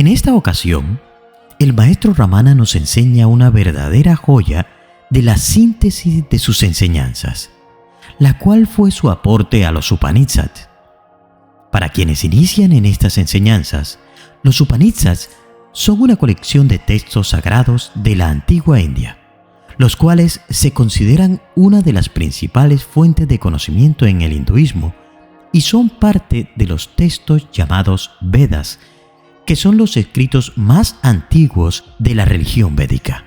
En esta ocasión, el maestro Ramana nos enseña una verdadera joya de la síntesis de sus enseñanzas, la cual fue su aporte a los Upanishads. Para quienes inician en estas enseñanzas, los Upanishads son una colección de textos sagrados de la antigua India, los cuales se consideran una de las principales fuentes de conocimiento en el hinduismo y son parte de los textos llamados Vedas, que son los escritos más antiguos de la religión védica.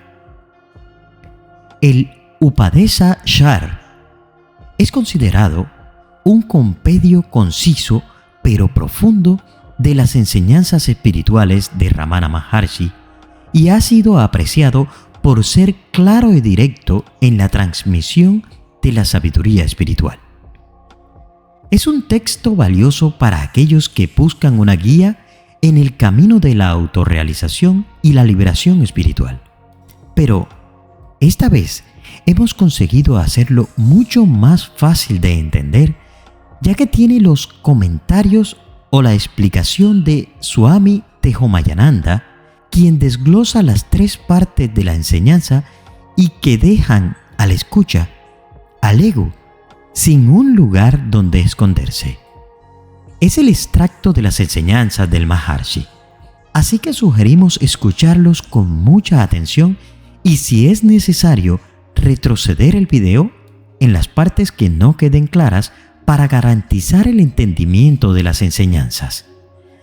El Upadesha Shar es considerado un compendio conciso pero profundo de las enseñanzas espirituales de Ramana Maharshi y ha sido apreciado por ser claro y directo en la transmisión de la sabiduría espiritual. Es un texto valioso para aquellos que buscan una guía en el camino de la autorrealización y la liberación espiritual. Pero esta vez hemos conseguido hacerlo mucho más fácil de entender, ya que tiene los comentarios o la explicación de Swami Tejomayananda, quien desglosa las 3 partes de la enseñanza y que dejan al escucha, al ego, sin un lugar donde esconderse. Es el extracto de las enseñanzas del Maharshi, así que sugerimos escucharlos con mucha atención y, si es necesario, retroceder el video en las partes que no queden claras para garantizar el entendimiento de las enseñanzas,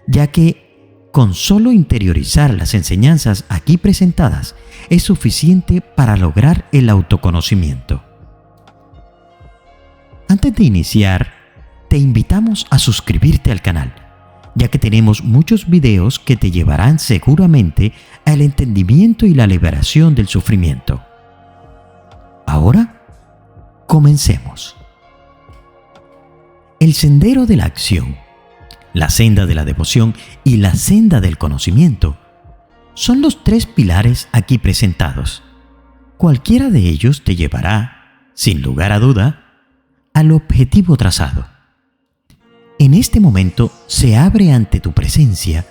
ya que con solo interiorizar las enseñanzas aquí presentadas es suficiente para lograr el autoconocimiento. Antes de iniciar, te invitamos a suscribirte al canal, ya que tenemos muchos videos que te llevarán seguramente al entendimiento y la liberación del sufrimiento. Ahora, comencemos. El sendero de la acción, la senda de la devoción y la senda del conocimiento son los 3 pilares aquí presentados. Cualquiera de ellos te llevará, sin lugar a duda, al objetivo trazado. En este momento se abre ante tu presencia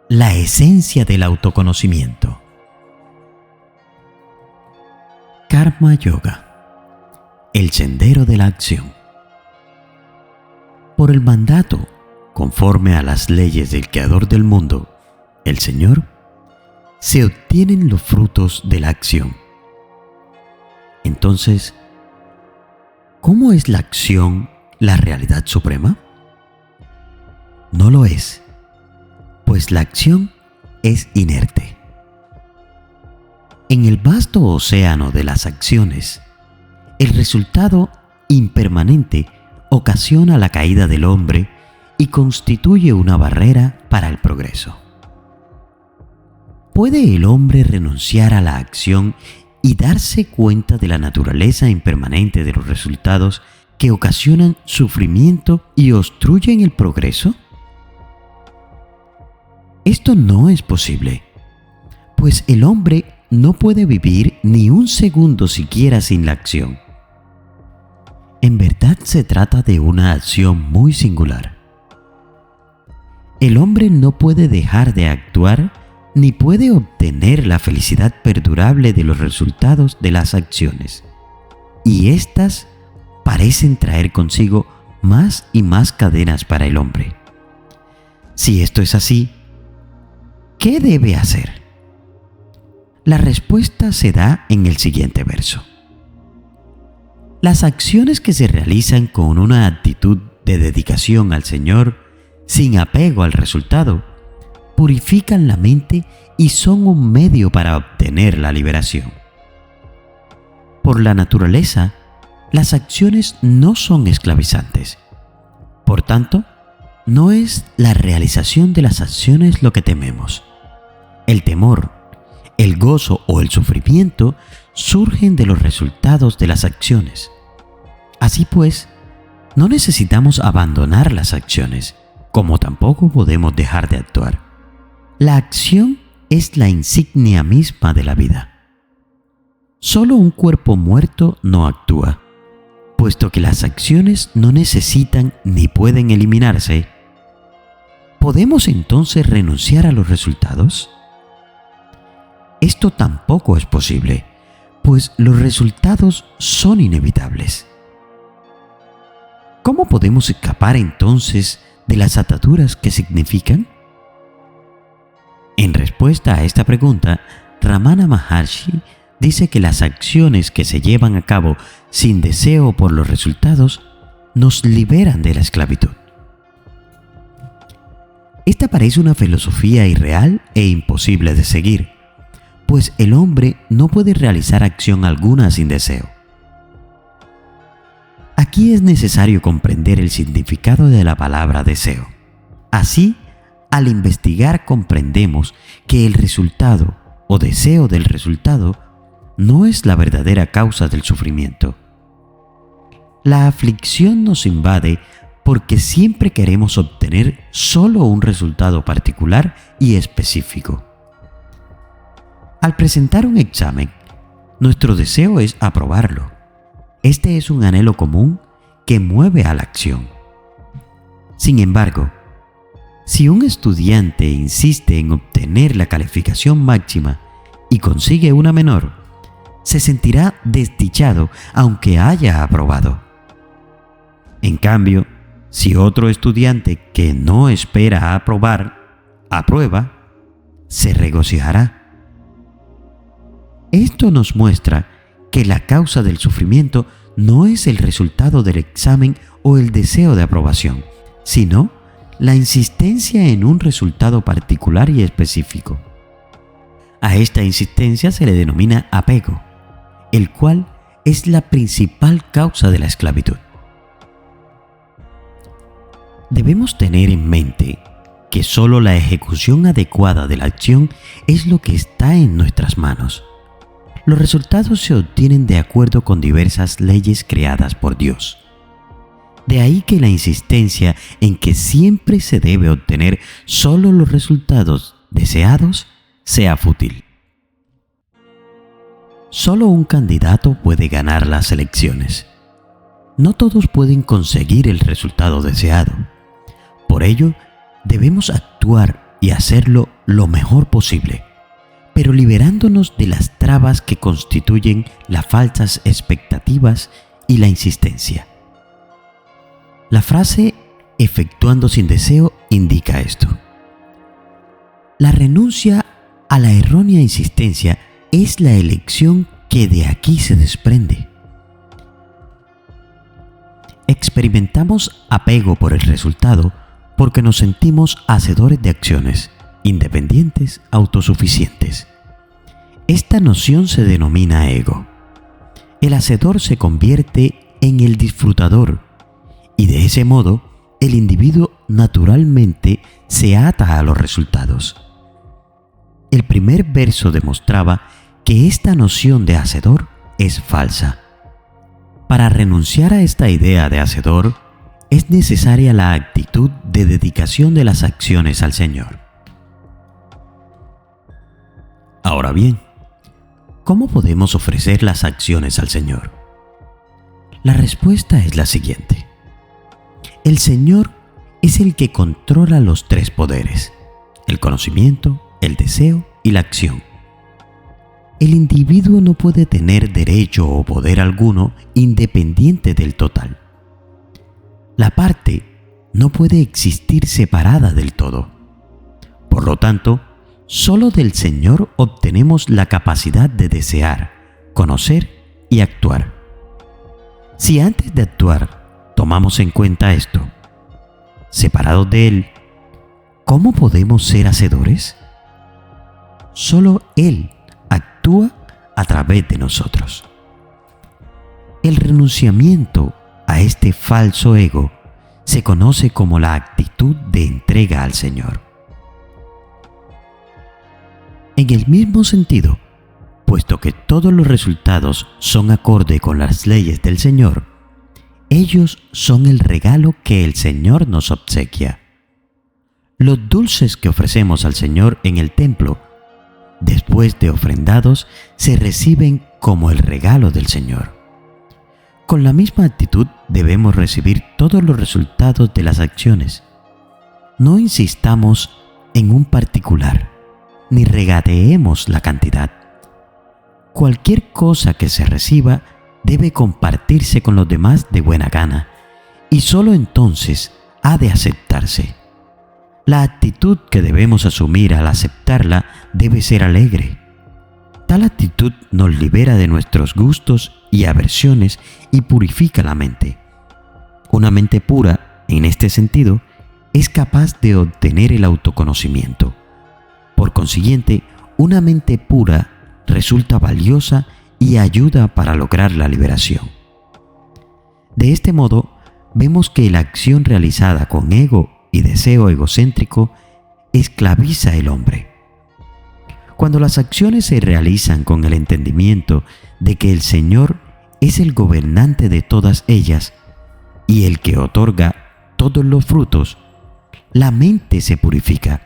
la esencia del autoconocimiento. Karma Yoga, el sendero de la acción. Por el mandato, conforme a las leyes del Creador del mundo, el Señor, se obtienen los frutos de la acción. Entonces, ¿cómo es la acción la realidad suprema? No lo es, pues la acción es inerte. En el vasto océano de las acciones, el resultado impermanente ocasiona la caída del hombre y constituye una barrera para el progreso. ¿Puede el hombre renunciar a la acción y darse cuenta de la naturaleza impermanente de los resultados que ocasionan sufrimiento y obstruyen el progreso? Esto no es posible, pues el hombre no puede vivir ni un segundo siquiera sin la acción. En verdad se trata de una acción muy singular. El hombre no puede dejar de actuar ni puede obtener la felicidad perdurable de los resultados de las acciones, y éstas parecen traer consigo más y más cadenas para el hombre. Si esto es así, ¿qué debe hacer? La respuesta se da en el siguiente verso. Las acciones que se realizan con una actitud de dedicación al Señor, sin apego al resultado, purifican la mente y son un medio para obtener la liberación. Por la naturaleza, las acciones no son esclavizantes. Por tanto, no es la realización de las acciones lo que tememos. El temor, el gozo o el sufrimiento surgen de los resultados de las acciones. Así pues, no necesitamos abandonar las acciones, como tampoco podemos dejar de actuar. La acción es la insignia misma de la vida. Solo un cuerpo muerto no actúa, puesto que las acciones no necesitan ni pueden eliminarse. ¿podemos entonces renunciar a los resultados? Esto tampoco es posible, pues los resultados son inevitables. ¿Cómo podemos escapar entonces de las ataduras que significan? En respuesta a esta pregunta, Ramana Maharshi dice que las acciones que se llevan a cabo sin deseo por los resultados nos liberan de la esclavitud. Esta parece una filosofía irreal e imposible de seguir, pues el hombre no puede realizar acción alguna sin deseo. Aquí es necesario comprender el significado de la palabra deseo. Así, al investigar comprendemos que el resultado o deseo del resultado no es la verdadera causa del sufrimiento. La aflicción nos invade porque siempre queremos obtener solo un resultado particular y específico. Al presentar un examen, nuestro deseo es aprobarlo. Este es un anhelo común que mueve a la acción. Sin embargo, si un estudiante insiste en obtener la calificación máxima y consigue una menor, se sentirá desdichado aunque haya aprobado. En cambio, si otro estudiante que no espera aprobar, aprueba, se regocijará. Esto nos muestra que la causa del sufrimiento no es el resultado del examen o el deseo de aprobación, sino la insistencia en un resultado particular y específico. A esta insistencia se le denomina apego, el cual es la principal causa de la esclavitud. Debemos tener en mente que solo la ejecución adecuada de la acción es lo que está en nuestras manos. Los resultados se obtienen de acuerdo con diversas leyes creadas por Dios. De ahí que la insistencia en que siempre se debe obtener solo los resultados deseados sea fútil. Solo un candidato puede ganar las elecciones. No todos pueden conseguir el resultado deseado. Por ello, debemos actuar y hacerlo lo mejor posible, pero liberándonos de las trabas que constituyen las falsas expectativas y la insistencia. La frase efectuando sin deseo indica esto. La renuncia a la errónea insistencia es la elección que de aquí se desprende. Experimentamos apego por el resultado porque nos sentimos hacedores de acciones, independientes, autosuficientes. Esta noción se denomina ego. El hacedor se convierte en el disfrutador y de ese modo el individuo naturalmente se ata a los resultados. El primer verso demostraba que esta noción de hacedor es falsa. Para renunciar a esta idea de hacedor, es necesaria la actitud de dedicación de las acciones al Señor. Ahora bien, ¿cómo podemos ofrecer las acciones al Señor? La respuesta es la siguiente. El Señor es el que controla los tres poderes: el conocimiento, el deseo y la acción. El individuo no puede tener derecho o poder alguno independiente del total. La parte no puede existir separada del todo. Por lo tanto, solo del Señor obtenemos la capacidad de desear, conocer y actuar. Si antes de actuar tomamos en cuenta esto, separados de Él, ¿cómo podemos ser hacedores? Solo Él actúa a través de nosotros. El renunciamiento a este falso ego se conoce como la actitud de entrega al Señor. En el mismo sentido, puesto que todos los resultados son acorde con las leyes del Señor, ellos son el regalo que el Señor nos obsequia. Los dulces que ofrecemos al Señor en el templo, después de ofrendados, se reciben como el regalo del Señor. Con la misma actitud debemos recibir todos los resultados de las acciones. No insistamos en un particular, ni regateemos la cantidad. Cualquier cosa que se reciba debe compartirse con los demás de buena gana, y solo entonces ha de aceptarse. La actitud que debemos asumir al aceptarla debe ser alegre. Tal actitud nos libera de nuestros gustos y aversiones y purifica la mente. Una mente pura, en este sentido, es capaz de obtener el autoconocimiento. Por consiguiente, una mente pura resulta valiosa y ayuda para lograr la liberación. De este modo, vemos que la acción realizada con ego y deseo egocéntrico esclaviza al hombre. Cuando las acciones se realizan con el entendimiento de que el Señor es el gobernante de todas ellas y el que otorga todos los frutos, la mente se purifica,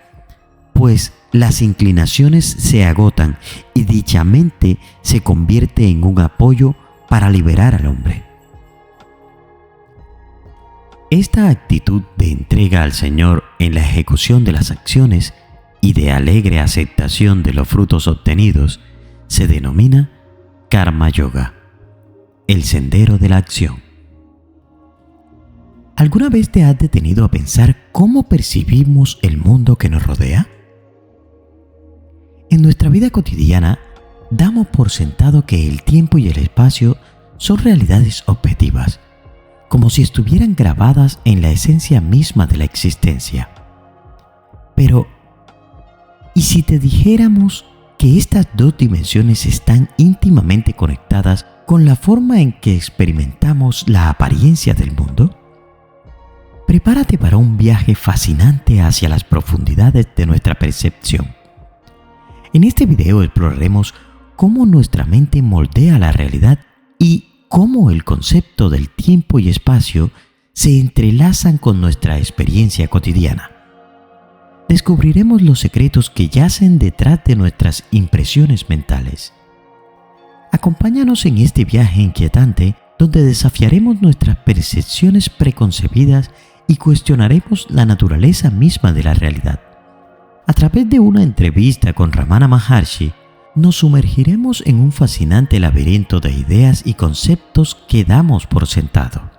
pues las inclinaciones se agotan y dicha mente se convierte en un apoyo para liberar al hombre. Esta actitud de entrega al Señor en la ejecución de las acciones y de alegre aceptación de los frutos obtenidos se denomina Karma Yoga, el sendero de la acción. ¿Alguna vez te has detenido a pensar cómo percibimos el mundo que nos rodea? En nuestra vida cotidiana, damos por sentado que el tiempo y el espacio son realidades objetivas, como si estuvieran grabadas en la esencia misma de la existencia. Pero, ¿y si te dijéramos que estas dos dimensiones están íntimamente conectadas con la forma en que experimentamos la apariencia del mundo? Prepárate para un viaje fascinante hacia las profundidades de nuestra percepción. En este video exploraremos cómo nuestra mente moldea la realidad y cómo el concepto del tiempo y espacio se entrelazan con nuestra experiencia cotidiana. Descubriremos los secretos que yacen detrás de nuestras impresiones mentales. Acompáñanos en este viaje inquietante donde desafiaremos nuestras percepciones preconcebidas y cuestionaremos la naturaleza misma de la realidad. A través de una entrevista con Ramana Maharshi, nos sumergiremos en un fascinante laberinto de ideas y conceptos que damos por sentado.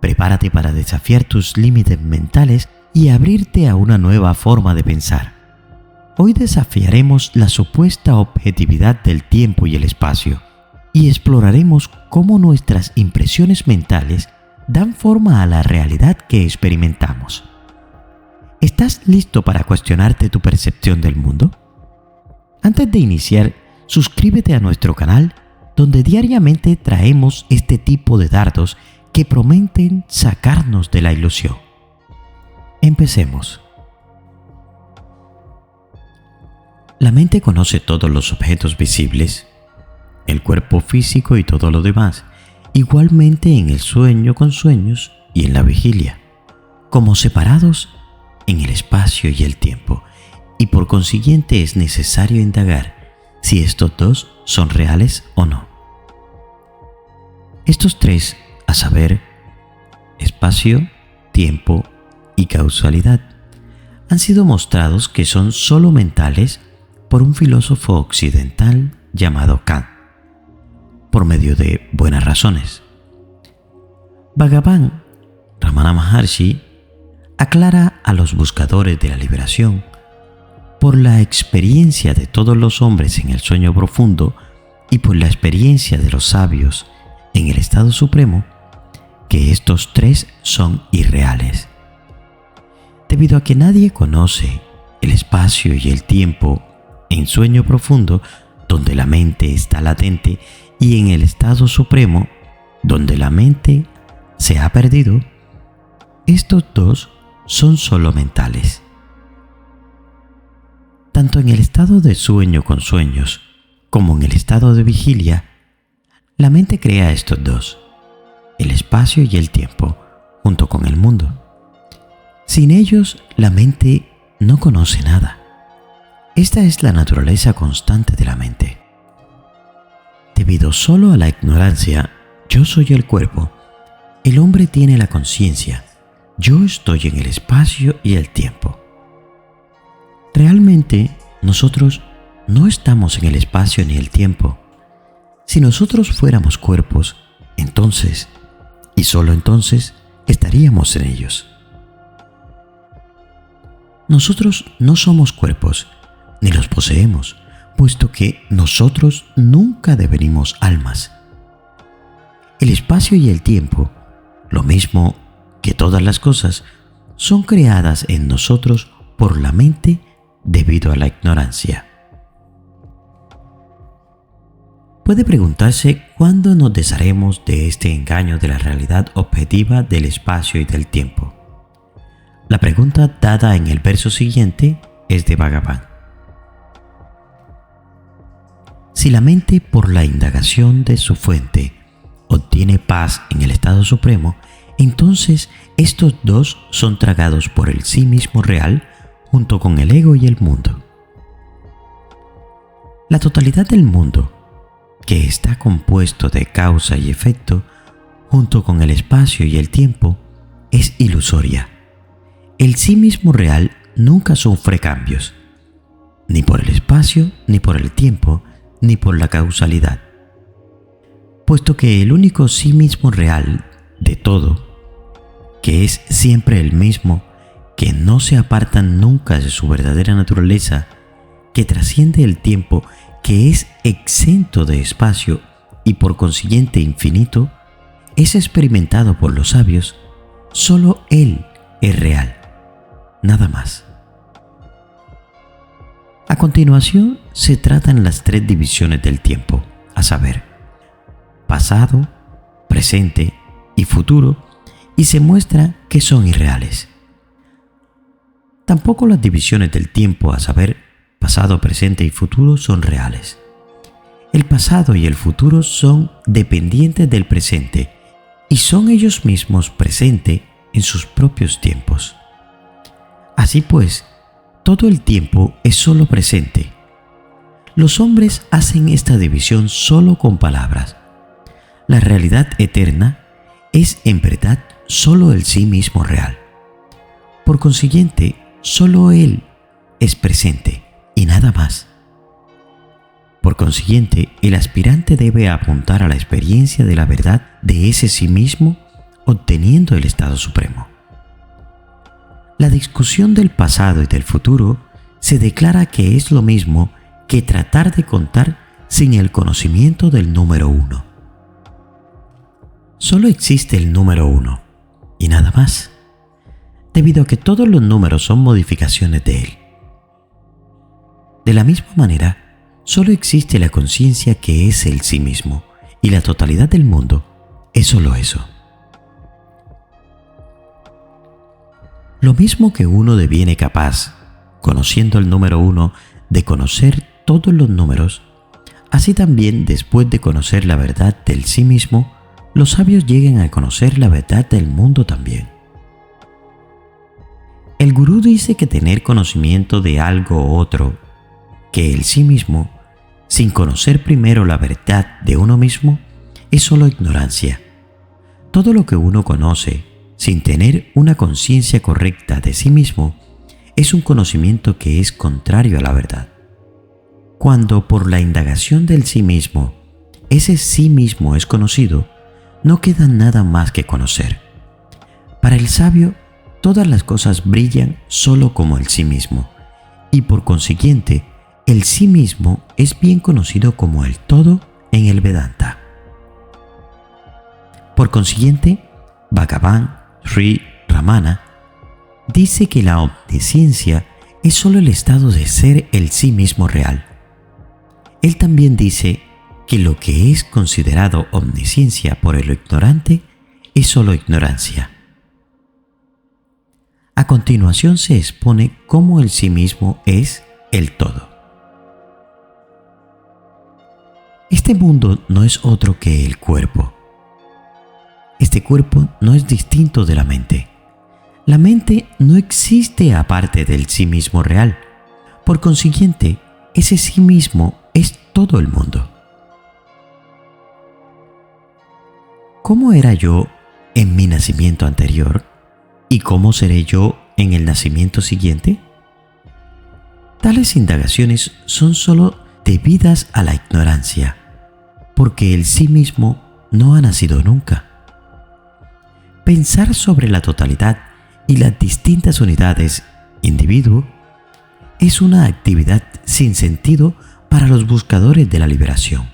Prepárate para desafiar tus límites mentales y abrirte a una nueva forma de pensar. Hoy desafiaremos la supuesta objetividad del tiempo y el espacio y exploraremos cómo nuestras impresiones mentales dan forma a la realidad que experimentamos. ¿Estás listo para cuestionarte tu percepción del mundo? Antes de iniciar, suscríbete a nuestro canal donde diariamente traemos este tipo de dardos que prometen sacarnos de la ilusión. Empecemos. La mente conoce todos los objetos visibles, el cuerpo físico y todo lo demás, igualmente en el sueño con sueños y en la vigilia, como separados en el espacio y el tiempo, y por consiguiente es necesario indagar si estos dos son reales o no. Estos tres, a saber, espacio, tiempo y causalidad, han sido mostrados que son sólo mentales por un filósofo occidental llamado Kant, por medio de buenas razones. Bhagavan Ramana Maharshi aclara a los buscadores de la liberación, por la experiencia de todos los hombres en el sueño profundo y por la experiencia de los sabios en el estado supremo, que estos tres son irreales. Debido a que nadie conoce el espacio y el tiempo en sueño profundo, donde la mente está latente, y en el estado supremo, donde la mente se ha perdido, estos dos son solo mentales. Tanto en el estado de sueño con sueños como en el estado de vigilia, la mente crea estos dos, el espacio y el tiempo, junto con el mundo. Sin ellos, la mente no conoce nada. Esta es la naturaleza constante de la mente. Debido solo a la ignorancia, yo soy el cuerpo, el hombre tiene la conciencia, yo estoy en el espacio y el tiempo. Realmente, nosotros no estamos en el espacio ni el tiempo. Si nosotros fuéramos cuerpos, entonces, y solo entonces, estaríamos en ellos. Nosotros no somos cuerpos, ni los poseemos, puesto que nosotros nunca devenimos almas. El espacio y el tiempo, lo mismo que todas las cosas, son creadas en nosotros por la mente debido a la ignorancia. Puede preguntarse cuándo nos desharemos de este engaño de la realidad objetiva del espacio y del tiempo. La pregunta dada en el verso siguiente es de Bhagavan. Si la mente, por la indagación de su fuente, obtiene paz en el estado supremo, entonces estos dos son tragados por el sí mismo real junto con el ego y el mundo. La totalidad del mundo, que está compuesto de causa y efecto, junto con el espacio y el tiempo, es ilusoria. El sí mismo real nunca sufre cambios, ni por el espacio, ni por el tiempo, ni por la causalidad, puesto que el único sí mismo real de todo, que es siempre el mismo, que no se aparta nunca de su verdadera naturaleza, que trasciende el tiempo, que es exento de espacio y por consiguiente infinito, es experimentado por los sabios. Solo Él es real, nada más. A continuación se tratan las tres divisiones del tiempo, a saber, pasado, presente y futuro, y se muestra que son irreales. Tampoco las divisiones del tiempo, a saber, pasado, presente y futuro, son reales. El pasado y el futuro son dependientes del presente y son ellos mismos presente en sus propios tiempos. Así pues, todo el tiempo es solo presente. Los hombres hacen esta división solo con palabras. La realidad eterna es en verdad solo el sí mismo real. Por consiguiente, solo Él es presente y nada más. Por consiguiente, el aspirante debe apuntar a la experiencia de la verdad de ese sí mismo, obteniendo el estado supremo. La discusión del pasado y del futuro se declara que es lo mismo que tratar de contar sin el conocimiento del número uno. Solo existe el número uno y nada más, debido a que todos los números son modificaciones de él. De la misma manera, solo existe la conciencia que es el sí mismo, y la totalidad del mundo es solo eso. Lo mismo que uno deviene capaz, conociendo el número uno, de conocer todos los números, así también después de conocer la verdad del sí mismo, los sabios llegan a conocer la verdad del mundo también. El gurú dice que tener conocimiento de algo u otro que el sí mismo, sin conocer primero la verdad de uno mismo, es solo ignorancia. Todo lo que uno conoce sin tener una conciencia correcta de sí mismo es un conocimiento que es contrario a la verdad. Cuando por la indagación del sí mismo, ese sí mismo es conocido, no queda nada más que conocer. Para el sabio, todas las cosas brillan solo como el sí mismo, y por consiguiente, el sí mismo es bien conocido como el todo en el Vedanta. Por consiguiente, Bhagavan Sri Ramana dice que la omnisciencia es solo el estado de ser el sí mismo real. Él también dice que lo que es considerado omnisciencia por el ignorante es solo ignorancia. A continuación se expone cómo el sí mismo es el todo. Este mundo no es otro que el cuerpo. Este cuerpo no es distinto de la mente. La mente no existe aparte del sí mismo real. Por consiguiente, ese sí mismo es todo el mundo. ¿Cómo era yo en mi nacimiento anterior? ¿Y cómo seré yo en el nacimiento siguiente? Tales indagaciones son sólo debidas a la ignorancia, porque el sí mismo no ha nacido nunca. Pensar sobre la totalidad y las distintas unidades individuo es una actividad sin sentido para los buscadores de la liberación.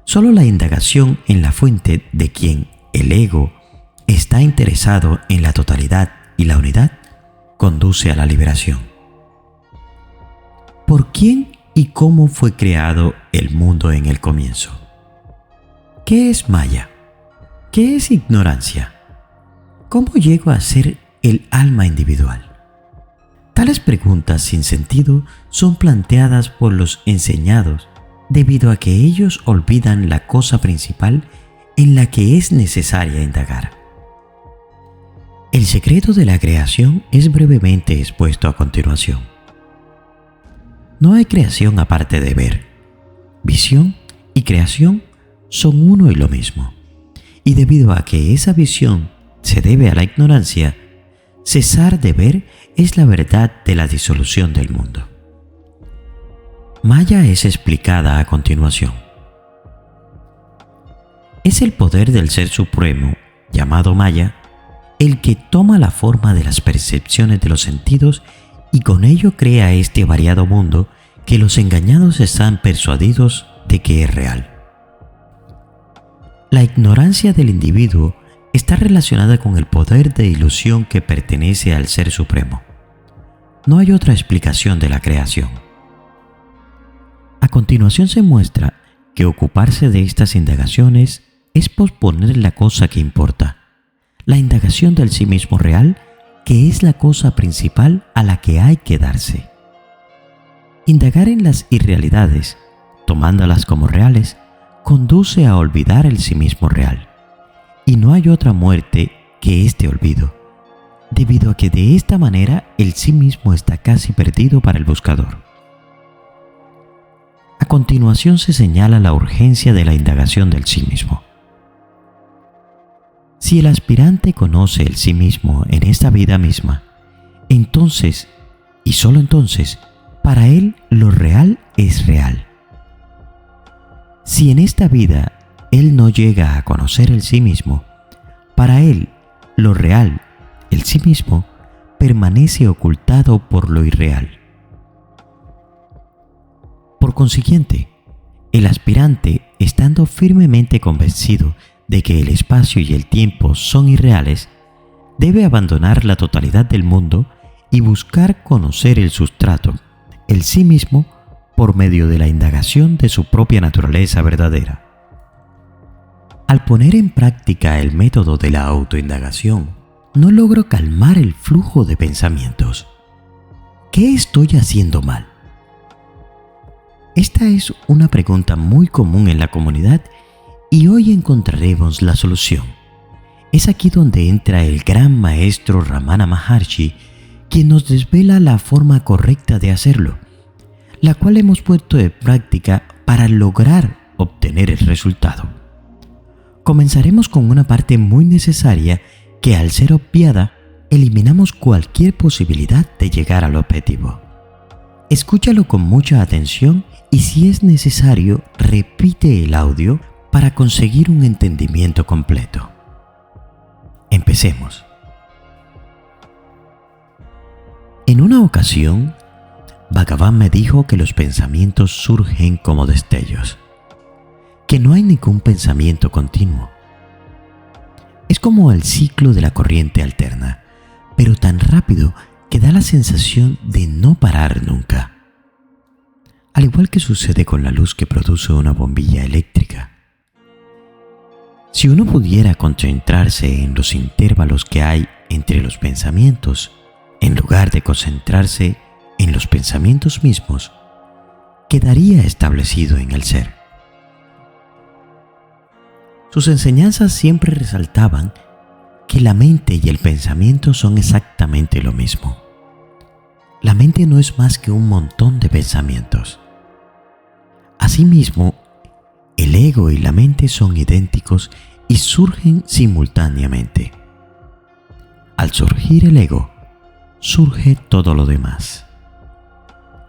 Solo la indagación en la fuente de quien el ego está interesado en la totalidad y la unidad conduce a la liberación. ¿Por quién y cómo fue creado el mundo en el comienzo? ¿Qué es Maya? ¿Qué es ignorancia? ¿Cómo llego a ser el alma individual? Tales preguntas sin sentido son planteadas por los enseñados debido a que ellos olvidan la cosa principal en la que es necesaria indagar. El secreto de la creación es brevemente expuesto a continuación. No hay creación aparte de ver. Visión y creación son uno y lo mismo. Y debido a que esa visión se debe a la ignorancia, cesar de ver es la verdad de la disolución del mundo. Maya es explicada a continuación. Es el poder del Ser Supremo, llamado Maya, el que toma la forma de las percepciones de los sentidos y con ello crea este variado mundo que los engañados están persuadidos de que es real. La ignorancia del individuo está relacionada con el poder de ilusión que pertenece al Ser Supremo. No hay otra explicación de la creación. A continuación se muestra que ocuparse de estas indagaciones es posponer la cosa que importa, la indagación del sí mismo real, que es la cosa principal a la que hay que darse. Indagar en las irrealidades, tomándolas como reales, conduce a olvidar el sí mismo real. Y no hay otra muerte que este olvido, debido a que de esta manera el sí mismo está casi perdido para el buscador. A continuación se señala la urgencia de la indagación del sí mismo. Si el aspirante conoce el sí mismo en esta vida misma, entonces, y solo entonces, para él lo real es real. Si en esta vida él no llega a conocer el sí mismo, para él lo real, el sí mismo, permanece ocultado por lo irreal. Por consiguiente, el aspirante, estando firmemente convencido de que el espacio y el tiempo son irreales, debe abandonar la totalidad del mundo y buscar conocer el sustrato, el sí mismo, por medio de la indagación de su propia naturaleza verdadera. Al poner en práctica el método de la autoindagación, no logro calmar el flujo de pensamientos. ¿Qué estoy haciendo mal? Esta es una pregunta muy común en la comunidad y hoy encontraremos la solución. Es aquí donde entra el gran maestro Ramana Maharshi, quien nos desvela la forma correcta de hacerlo, la cual hemos puesto en práctica para lograr obtener el resultado. Comenzaremos con una parte muy necesaria que, al ser obviada, eliminamos cualquier posibilidad de llegar al objetivo. Escúchalo con mucha atención y, si es necesario, repite el audio para conseguir un entendimiento completo. Empecemos. En una ocasión, Bhagavan me dijo que los pensamientos surgen como destellos, que no hay ningún pensamiento continuo. Es como el ciclo de la corriente alterna, pero tan rápido que da la sensación de no parar nunca. Al igual que sucede con la luz que produce una bombilla eléctrica. Si uno pudiera concentrarse en los intervalos que hay entre los pensamientos, en lugar de concentrarse en los pensamientos mismos, quedaría establecido en el ser. Sus enseñanzas siempre resaltaban que la mente y el pensamiento son exactamente lo mismo. La mente no es más que un montón de pensamientos. Asimismo, el ego y la mente son idénticos y surgen simultáneamente. al surgir el ego, surge todo lo demás.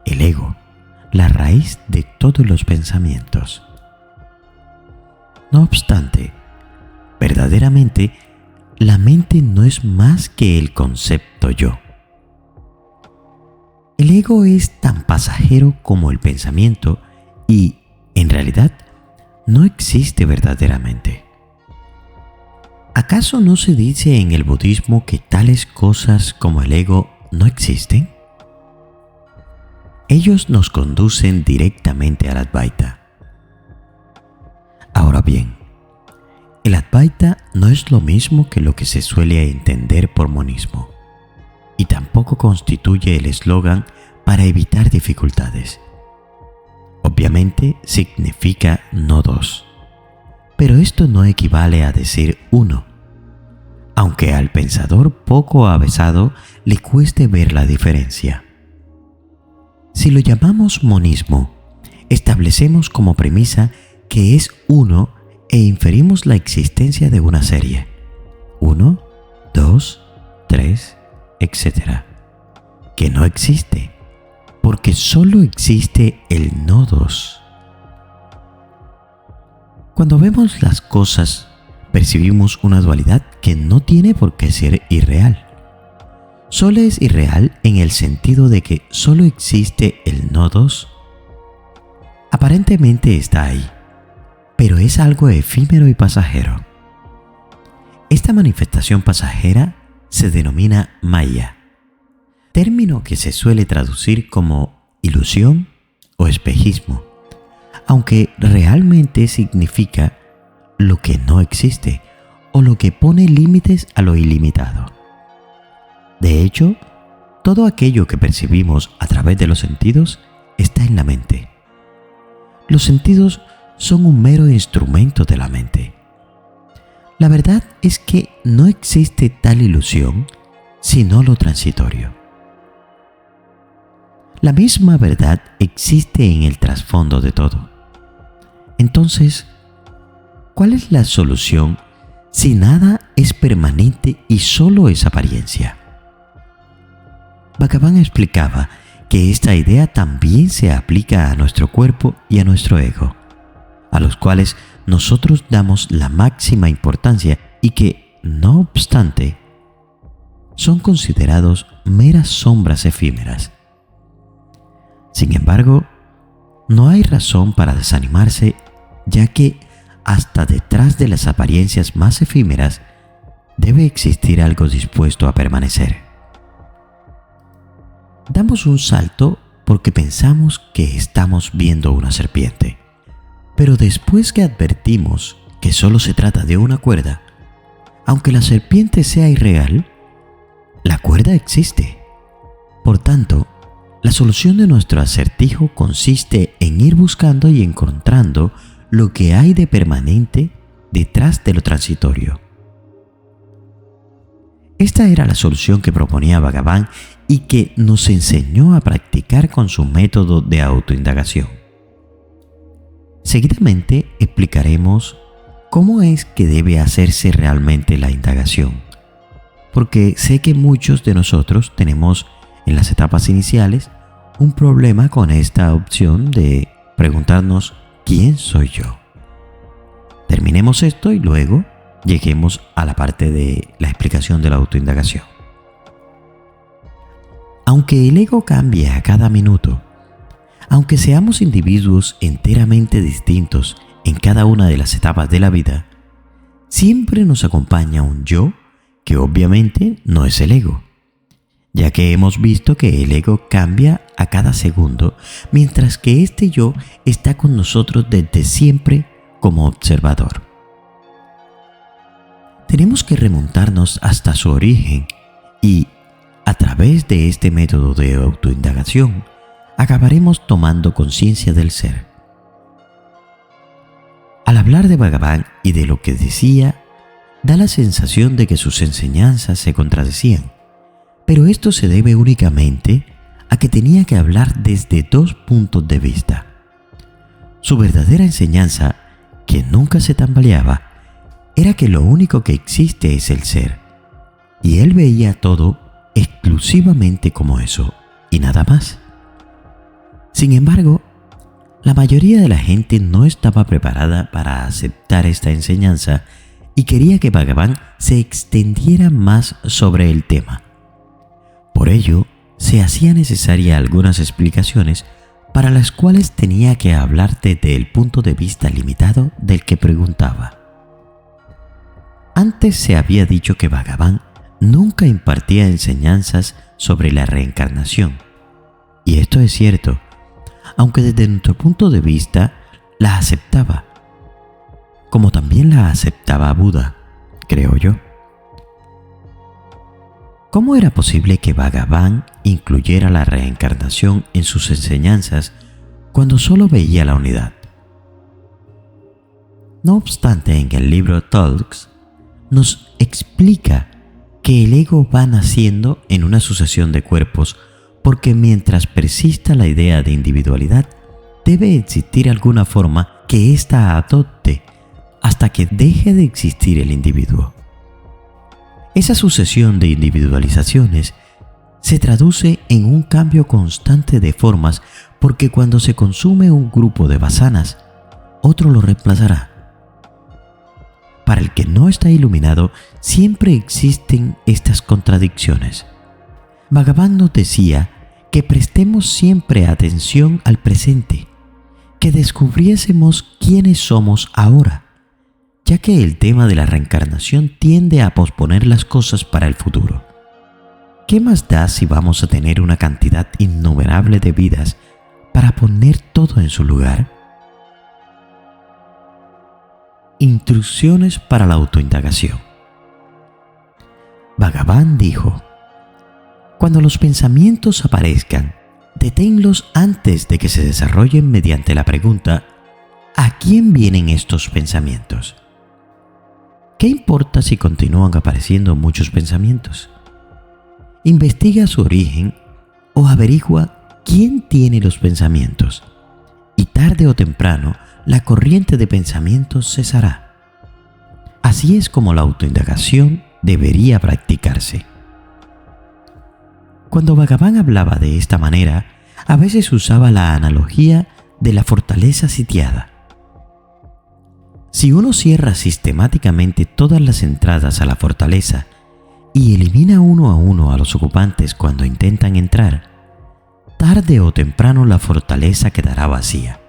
El ego, la raíz de todos los pensamientos. No obstante, verdaderamente, la mente no es más que el concepto yo. El ego es tan pasajero como el pensamiento y, en realidad, no existe verdaderamente. ¿Acaso no se dice en el budismo que tales cosas como el ego no existen? Ellos nos conducen directamente al Advaita. Ahora bien, el Advaita no es lo mismo que lo que se suele entender por monismo, y tampoco constituye el eslogan para evitar dificultades. Obviamente significa no dos, pero esto no equivale a decir uno, aunque al pensador poco avesado le cueste ver la diferencia. Si lo llamamos monismo, establecemos como premisa que es uno e inferimos la existencia de una serie. 1, 2, 3, etc. Que no existe, porque solo existe el no dos. Cuando vemos las cosas, percibimos una dualidad que no tiene por qué ser irreal. Solo es irreal en el sentido de que solo existe el no dos. Aparentemente está ahí, pero es algo efímero y pasajero. Esta manifestación pasajera se denomina Maya, término que se suele traducir como ilusión o espejismo, aunque realmente significa lo que no existe o lo que pone límites a lo ilimitado. De hecho, todo aquello que percibimos a través de los sentidos está en la mente. Los sentidos son un mero instrumento de la mente. La verdad es que no existe tal ilusión sino lo transitorio. La misma verdad existe en el trasfondo de todo. Entonces, ¿cuál es la solución si nada es permanente y solo es apariencia? Bhagavan explicaba que esta idea también se aplica a nuestro cuerpo y a nuestro ego, a los cuales nosotros damos la máxima importancia y que, no obstante, son considerados meras sombras efímeras. Sin embargo, no hay razón para desanimarse, ya que hasta detrás de las apariencias más efímeras debe existir algo dispuesto a permanecer. Damos un salto porque pensamos que estamos viendo una serpiente, pero después que advertimos que solo se trata de una cuerda, aunque la serpiente sea irreal, la cuerda existe. Por tanto, la solución de nuestro acertijo consiste en ir buscando y encontrando lo que hay de permanente detrás de lo transitorio. Esta era la solución que proponía Bhagavan y que nos enseñó a practicar con su método de autoindagación. Seguidamente explicaremos cómo es que debe hacerse realmente la indagación, porque sé que muchos de nosotros tenemos en las etapas iniciales un problema con esta opción de preguntarnos ¿quién soy yo? Terminemos esto y luego lleguemos a la parte de la explicación de la autoindagación. Aunque el ego cambia a cada minuto, aunque seamos individuos enteramente distintos en cada una de las etapas de la vida, siempre nos acompaña un yo que obviamente no es el ego, ya que hemos visto que el ego cambia a cada segundo, mientras que este yo está con nosotros desde siempre como observador. Tenemos que remontarnos hasta su origen y, a través de este método de autoindagación, acabaremos tomando conciencia del ser. Al hablar de Bhagavan y de lo que decía, da la sensación de que sus enseñanzas se contradecían, pero esto se debe únicamente a que tenía que hablar desde dos puntos de vista. Su verdadera enseñanza, que nunca se tambaleaba, era que lo único que existe es el ser, y él veía todo exclusivamente como eso y nada más. Sin embargo, la mayoría de la gente no estaba preparada para aceptar esta enseñanza y quería que Bhagavan se extendiera más sobre el tema. Por ello, se hacía necesaria algunas explicaciones para las cuales tenía que hablar desde el punto de vista limitado del que preguntaba. Antes se había dicho que Bhagavan nunca impartía enseñanzas sobre la reencarnación. Y esto es cierto, aunque desde nuestro punto de vista la aceptaba, como también la aceptaba Buda, creo yo. ¿Cómo era posible que Bhagavan incluyera la reencarnación en sus enseñanzas cuando solo veía la unidad? No obstante, en el libro Talks nos explica que el ego va naciendo en una sucesión de cuerpos porque mientras persista la idea de individualidad, debe existir alguna forma que ésta adopte hasta que deje de existir el individuo. Esa sucesión de individualizaciones se traduce en un cambio constante de formas porque cuando se consume un grupo de vasanas, otro lo reemplazará. Para el que no está iluminado, siempre existen estas contradicciones. Bhagavan nos decía que prestemos siempre atención al presente, que descubriésemos quiénes somos ahora, ya que el tema de la reencarnación tiende a posponer las cosas para el futuro. ¿Qué más da si vamos a tener una cantidad innumerable de vidas para poner todo en su lugar? Instrucciones para la autoindagación. Bhagavan dijo: cuando los pensamientos aparezcan, deténlos antes de que se desarrollen mediante la pregunta: ¿a quién vienen estos pensamientos? ¿Qué importa si continúan apareciendo muchos pensamientos? Investiga su origen o averigua quién tiene los pensamientos, y tarde o temprano la corriente de pensamientos cesará. Así es como la autoindagación debería practicarse. Cuando Bhagavan hablaba de esta manera, a veces usaba la analogía de la fortaleza sitiada. Si uno cierra sistemáticamente todas las entradas a la fortaleza y elimina uno a uno a los ocupantes cuando intentan entrar, tarde o temprano la fortaleza quedará vacía.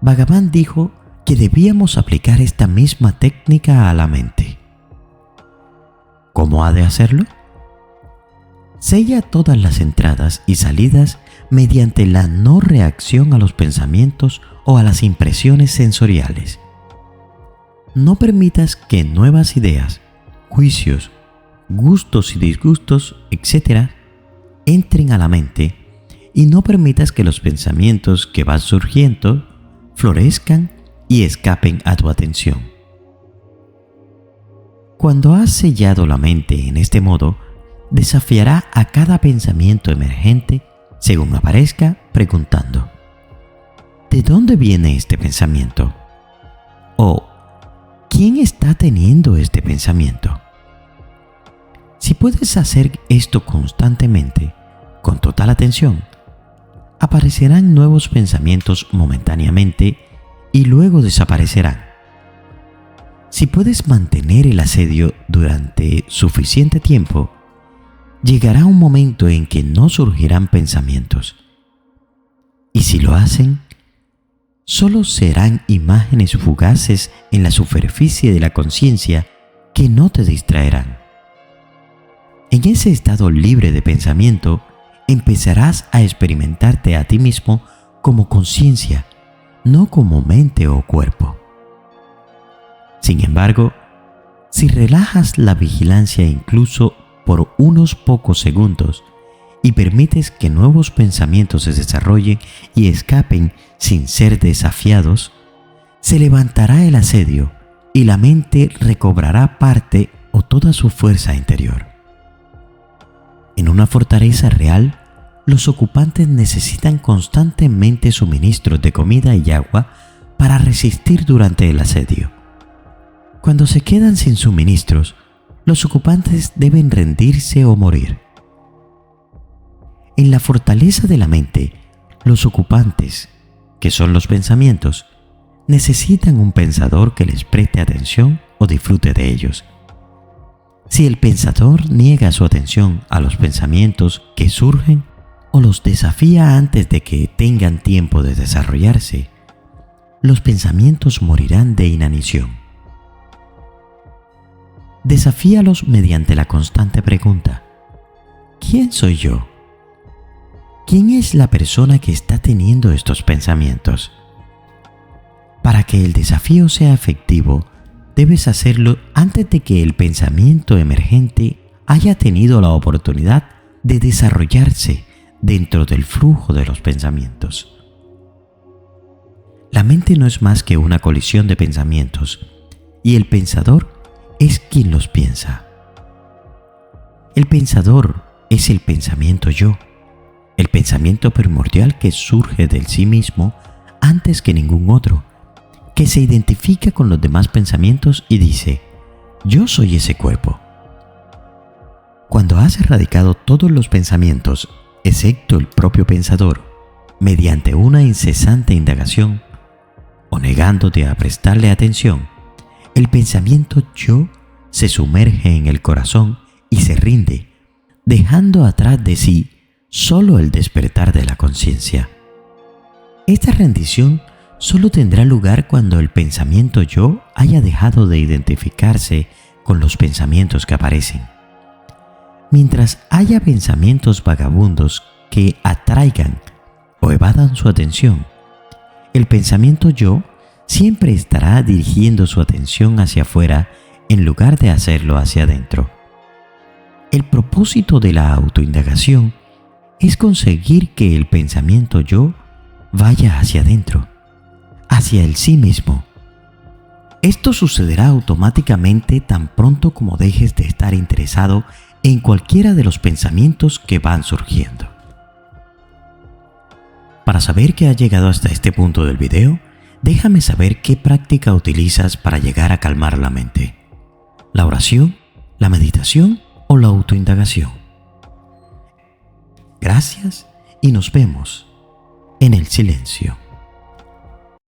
Bhagavan dijo que debíamos aplicar esta misma técnica a la mente. ¿Cómo ha de hacerlo? Sella todas las entradas y salidas mediante la no reacción a los pensamientos o a las impresiones sensoriales. No permitas que nuevas ideas, juicios, gustos y disgustos, etc., entren a la mente y no permitas que los pensamientos que van surgiendo florezcan y escapen a tu atención. Cuando has sellado la mente en este modo, desafiará a cada pensamiento emergente según aparezca preguntando: ¿de dónde viene este pensamiento? ¿O quién está teniendo este pensamiento? Si puedes hacer esto constantemente, con total atención, aparecerán nuevos pensamientos momentáneamente y luego desaparecerán. Si puedes mantener el asedio durante suficiente tiempo, llegará un momento en que no surgirán pensamientos. Y si lo hacen, solo serán imágenes fugaces en la superficie de la conciencia que no te distraerán. En ese estado libre de pensamiento, empezarás a experimentarte a ti mismo como conciencia, no como mente o cuerpo. Sin embargo, si relajas la vigilancia incluso por unos pocos segundos y permites que nuevos pensamientos se desarrollen y escapen sin ser desafiados, se levantará el asedio y la mente recobrará parte o toda su fuerza interior. En una fortaleza real, los ocupantes necesitan constantemente suministros de comida y agua para resistir durante el asedio. Cuando se quedan sin suministros, los ocupantes deben rendirse o morir. En la fortaleza de la mente, los ocupantes, que son los pensamientos, necesitan un pensador que les preste atención o disfrute de ellos. Si el pensador niega su atención a los pensamientos que surgen o los desafía antes de que tengan tiempo de desarrollarse, los pensamientos morirán de inanición. Desafíalos mediante la constante pregunta: ¿quién soy yo? ¿Quién es la persona que está teniendo estos pensamientos? Para que el desafío sea efectivo, debes hacerlo antes de que el pensamiento emergente haya tenido la oportunidad de desarrollarse dentro del flujo de los pensamientos. La mente no es más que una colisión de pensamientos, y el pensador es quien los piensa. El pensador es el pensamiento yo, el pensamiento primordial que surge del sí mismo antes que ningún otro, que se identifica con los demás pensamientos y dice: yo soy ese cuerpo. Cuando has erradicado todos los pensamientos, excepto el propio pensador, mediante una incesante indagación, o negándote a prestarle atención, el pensamiento yo se sumerge en el corazón y se rinde, dejando atrás de sí solo el despertar de la conciencia. Esta rendición solo tendrá lugar cuando el pensamiento yo haya dejado de identificarse con los pensamientos que aparecen. Mientras haya pensamientos vagabundos que atraigan o evadan su atención, el pensamiento yo siempre estará dirigiendo su atención hacia afuera en lugar de hacerlo hacia adentro. El propósito de la autoindagación es conseguir que el pensamiento yo vaya hacia adentro, hacia el sí mismo. Esto sucederá automáticamente tan pronto como dejes de estar interesado en cualquiera de los pensamientos que van surgiendo. Para saber que has llegado hasta este punto del video, déjame saber qué práctica utilizas para llegar a calmar la mente: la oración, la meditación o la autoindagación. Gracias y nos vemos en el silencio.